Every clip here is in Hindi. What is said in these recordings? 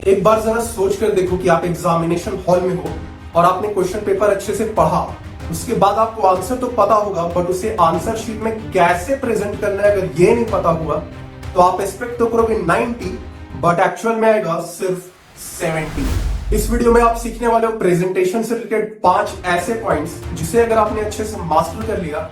एक बार जरा सोच कर देखो कि आप एग्जामिनेशन हॉल में हो और आपने क्वेश्चन पेपर अच्छे से पढ़ा। उसके बाद आपको आंसर तो पता होगा, बट उसे आंसर शीट में कैसे प्रेजेंट करना है अगर ये नहीं पता हुआ तो आप एक्सपेक्ट तो करोगे 90, बट एक्चुअल में आएगा सिर्फ 70। इस वीडियो में आप सीखने वाले हो प्रेजेंटेशन से रिलेटेड 5 ऐसे पॉइंट्स जिसे अगर आपने अच्छे से मास्टर कर लिया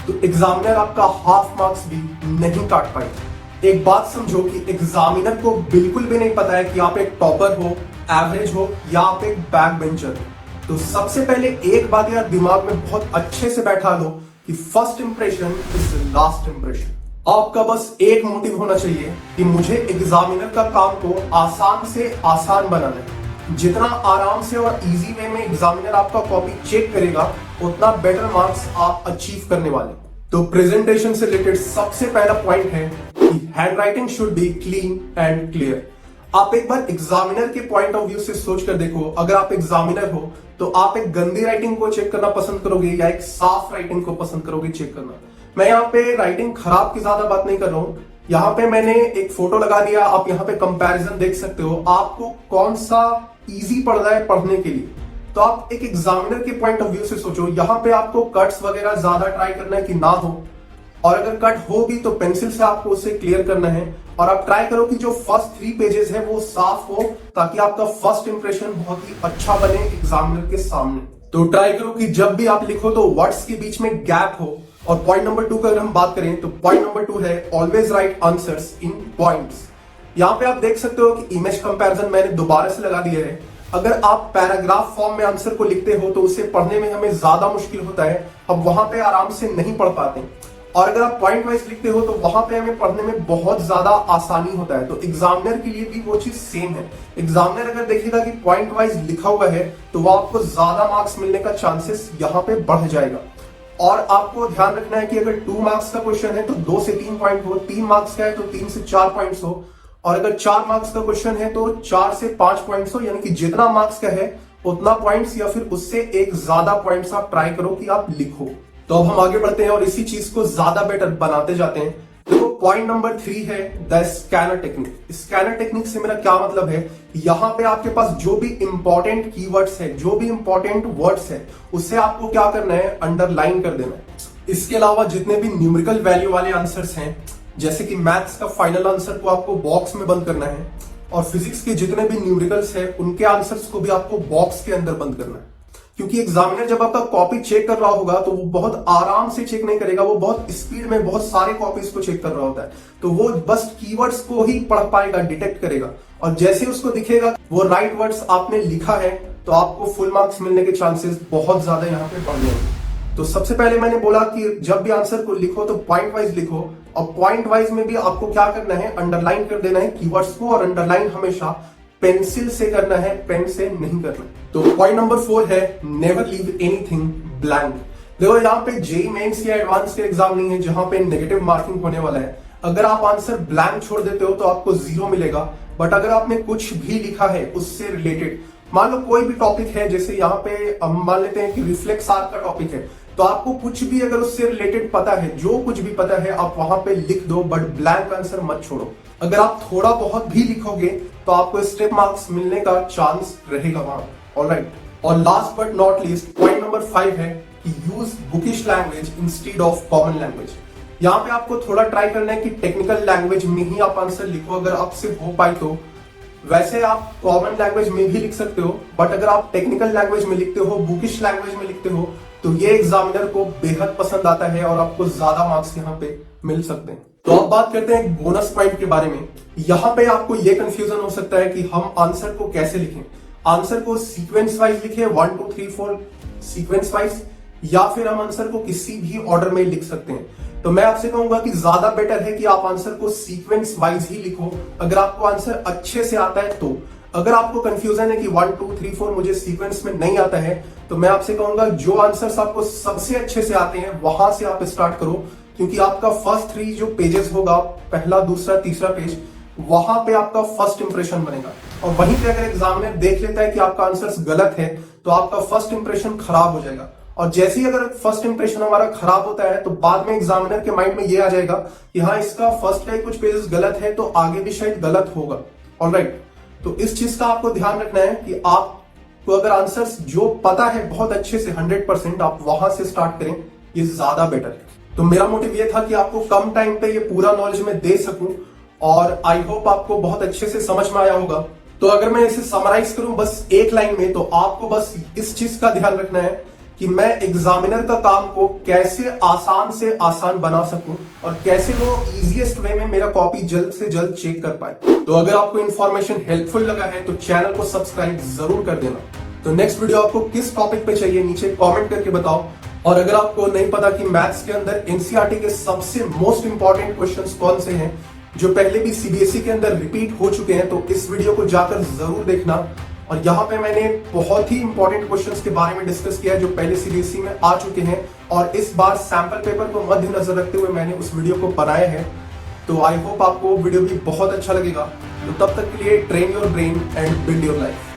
तो एग्जामिनर आपका हाफ मार्क्स भी नहीं काट पाएगा। एक बात समझो कि एग्जामिनर को बिल्कुल भी नहीं पता है कि आप एक टॉपर हो, एवरेज हो या आप एक बैक बेंचर हो। तो सबसे पहले एक बात यार दिमाग में बहुत अच्छे से बैठा लो कि first impression is last impression. आपका बस एक मोटिव होना चाहिए कि मुझे एग्जामिनर का काम को आसान से आसान बनाना है। जितना आराम से और इजी वे में एग्जामिनर आपका कॉपी चेक करेगा उतना बेटर मार्क्स आप अचीव करने वाले। तो प्रेजेंटेशन से रिलेटेड सबसे पहला पॉइंट है कि handwriting should be clean and clear. आप एक बार एग्जामिनर के पॉइंट ऑफ व्यू से सोच कर देखो, अगर आप एग्जामिनर हो तो आप एक गंदी राइटिंग को चेक करना पसंद करोगे या एक साफ राइटिंग को पसंद करोगे चेक करना। मैं यहाँ पे राइटिंग खराब की ज्यादा बात नहीं कर रहा हूं। यहाँ पे मैंने एक फोटो लगा दिया, आप यहाँ पे कंपैरिजन देख सकते हो आपको कौन सा इजी पड़ रहा है पढ़ने के लिए। तो आप एक एग्जामिनर के पॉइंट ऑफ व्यू से सोचो, यहाँ पे आपको कट्स वगैरह ज्यादा ट्राई करना है कि ना हो, और अगर कट होगी तो पेंसिल से आपको उसे क्लियर करना है। और आप ट्राई करो कि जो फर्स्ट 3 पेजेस है वो साफ हो ताकि आपका फर्स्ट इंप्रेशन बहुत ही अच्छा बने एग्जामिनर के सामने। तो ट्राई करो कि जब भी आप लिखो तो वर्ड्स के बीच में गैप हो। और पॉइंट नंबर 2 का अगर हम बात करें तो पॉइंट नंबर 2 है always right answers in points. यहाँ पे आप देख सकते हो कि इमेज कंपैरिजन मैंने दोबारा से लगा दिया है। अगर आप पैराग्राफ फॉर्म में आंसर को लिखते हो तो उसे पढ़ने में हमें ज्यादा मुश्किल होता है, हम वहां पे आराम से नहीं पढ़ पाते। और अगर आप पॉइंट वाइज लिखते हो तो वहां पे हमें पढ़ने में बहुत ज्यादा आसानी होता है। तो एग्जामिनर के लिए भी वो चीज सेम है। एग्जामिनर अगर देखेगा कि पॉइंट वाइज लिखा हुआ है तो वो आपको ज्यादा मार्क्स मिलने का चांसेस यहाँ पे बढ़ जाएगा। और आपको ध्यान रखना है कि अगर 2 मार्क्स का क्वेश्चन है तो 2 से 3 पॉइंट हो, 3 मार्क्स का है तो 3 से 4 पॉइंट्स हो, और अगर 4 मार्क्स का क्वेश्चन है तो 4 से 5 पॉइंट्स हो। यानी कि जितना मार्क्स का है उतना पॉइंट्स या फिर उससे एक ज्यादा पॉइंट्स आप ट्राई करो कि आप लिखो। तो अब हम आगे बढ़ते हैं और इसी चीज को ज्यादा बेटर बनाते जाते हैं। देखो पॉइंट नंबर 3 है the scanner technique. Scanner technique से मेरा क्या मतलब है, यहाँ पे आपके पास जो भी इंपॉर्टेंट कीवर्ड्स है, जो भी इंपॉर्टेंट वर्ड्स है, उसे आपको क्या करना है, अंडरलाइन कर देना है। इसके अलावा जितने भी न्यूमेरिकल वैल्यू वाले आंसर्स हैं, जैसे कि मैथ्स का फाइनल आंसर को आपको बॉक्स में बंद करना है, और फिजिक्स के जितने भी न्यूमेरिकल्स हैं उनके आंसर्स को भी आपको बॉक्स के अंदर बंद करना है। क्योंकि एग्जामिनर जब आपका कॉपी चेक कर रहा होगा तो वो बहुत आराम से चेक नहीं करेगा, वो बहुत स्पीड में बहुत सारे कॉपीज को चेक कर रहा होता है। तो वो बस कीवर्ड्स को ही पढ़ पाएगा, डिटेक्ट करेगा, और जैसे उसको दिखेगा वो राइट वर्ड्स आपने लिखा है तो आपको फुल मार्क्स मिलने के चांसेस बहुत ज्यादा यहाँ पे बढ़ जाएंगे। तो सबसे पहले मैंने बोला कि जब भी आंसर को लिखो तो पॉइंट वाइज लिखो, और पॉइंट वाइज में भी आपको क्या करना है, अंडरलाइन कर देना है कीवर्ड्स को, और अंडरलाइन हमेशा पेंसिल से करना है, पेन से नहीं करना। तो पॉइंट नंबर 4 है नेवर लीव एनीथिंग ब्लैंक। देखो यहाँ पे जेईई मेंस या एडवांस के एग्जाम नहीं है जहां पे नेगेटिव मार्किंग होने वाला है। अगर आप आंसर ब्लैंक छोड़ देते हो तो आपको 0 मिलेगा, बट अगर आपने कुछ भी लिखा है उससे रिलेटेड, मान लो कोई भी टॉपिक है, जैसे यहाँ पे हम मान लेते हैं कि रिफ्लेक्स आर्क का टॉपिक है, तो आपको कुछ भी अगर उससे रिलेटेड पता है, जो कुछ भी पता है आप वहां पे लिख दो, बट ब्लैंक आंसर मत छोड़ो। अगर आप थोड़ा बहुत भी लिखोगे तो आपको स्टेप मार्क्स मिलने का चांस रहेगा वहां। ऑलराइट, और last but not least point number 5 है कि use bookish language instead of common language. यहाँ पे आपको थोड़ा ट्राई करना है कि टेक्निकल लैंग्वेज में ही आप आंसर लिखो, अगर आपसे हो पाए तो। वैसे आप कॉमन लैंग्वेज में भी लिख सकते हो, बट अगर आप टेक्निकल लैंग्वेज में लिखते हो, बुकिश लैंग्वेज में लिखते हो, तो ये एग्जामिनर को बेहद पसंद आता है और आपको ज्यादा मार्क्स यहाँ पे मिल सकते हैं। तो अब बात करते हैं बोनस पॉइंट के बारे में। यहाँ पे आपको ये कंफ्यूजन हो सकता है कि हम आंसर को कैसे लिखें। आंसर को सीक्वेंस वाइज लिखें, 1 2 3 4 सीक्वेंस वाइज, या फिर हम आंसर को किसी भी ऑर्डर में लिख सकते हैं। तो मैं आपसे कहूंगा कि ज्यादा बेटर है कि आप आंसर को सीक्वेंस वाइज ही लिखो, अगर आपको आंसर अच्छे से आता है तो। अगर आपको कंफ्यूजन है कि 1 2 3 4 मुझे सीक्वेंस में नहीं आता है, तो मैं आपसे कहूंगा जो आंसर्स आपको सबसे अच्छे से आते हैं वहां से आप स्टार्ट करो, क्योंकि आपका फर्स्ट 3 जो पेजेस होगा, पहला दूसरा तीसरा पेज, वहां पे आपका फर्स्ट इंप्रेशन बनेगा। और वहीं पे अगर एग्जामिनर देख लेता है कि आपका आंसर्स गलत है तो आपका फर्स्ट इंप्रेशन खराब हो जाएगा। और जैसे ही अगर फर्स्ट इंप्रेशन हमारा खराब होता है तो बाद में एग्जामिनर के माइंड में ये आ जाएगा कि हाँ, इसका फर्स्ट का कुछ पेजेस गलत है तो आगे भी शायद गलत होगा। ऑलराइट, तो इस चीज का आपको ध्यान रखना है कि आपको अगर आंसर्स जो पता है बहुत अच्छे से 100% आप वहां से स्टार्ट करें, ये ज्यादा बेटर है। तो मेरा मोटिव ये था कि आपको कम टाइम पे ये पूरा नॉलेज मैं दे सकूं और आई होप आपको बहुत अच्छे से समझ में आया होगा। तो अगर मैं इसे समराइज करूं बस एक लाइन में, तो आपको बस इस चीज का ध्यान रखना है कि मैं एग्जामिनर का काम को कैसे आसान से आसान बना सकूं और कैसे वो इजीएस्ट वे में मेरा कॉपी जल्द से जल्द चेक कर पाए। तो अगर आपको इन्फॉर्मेशन हेल्पफुल लगा है तो चैनल को सब्सक्राइब जरूर कर देना। तो नेक्स्ट वीडियो आपको किस टॉपिक पे चाहिए नीचे कमेंट करके बताओ। और अगर आपको नहीं पता कि मैथ्स के अंदर एनसीईआरटी के सबसे मोस्ट इंपॉर्टेंट क्वेश्चंस कौन से हैं जो पहले भी सीबीएसई के अंदर रिपीट हो चुके हैं, तो इस वीडियो को जाकर जरूर देखना। और यहाँ पे मैंने बहुत ही इंपॉर्टेंट क्वेश्चंस के बारे में डिस्कस किया है जो पहले सीबीएसई में आ चुके हैं और इस बार सैंपल पेपर को मद्देनजर रखते हुए मैंने उस वीडियो को बनाया है। तो आई होप आपको वीडियो भी बहुत अच्छा लगेगा। तो तब तक के लिए train your brain and build your life.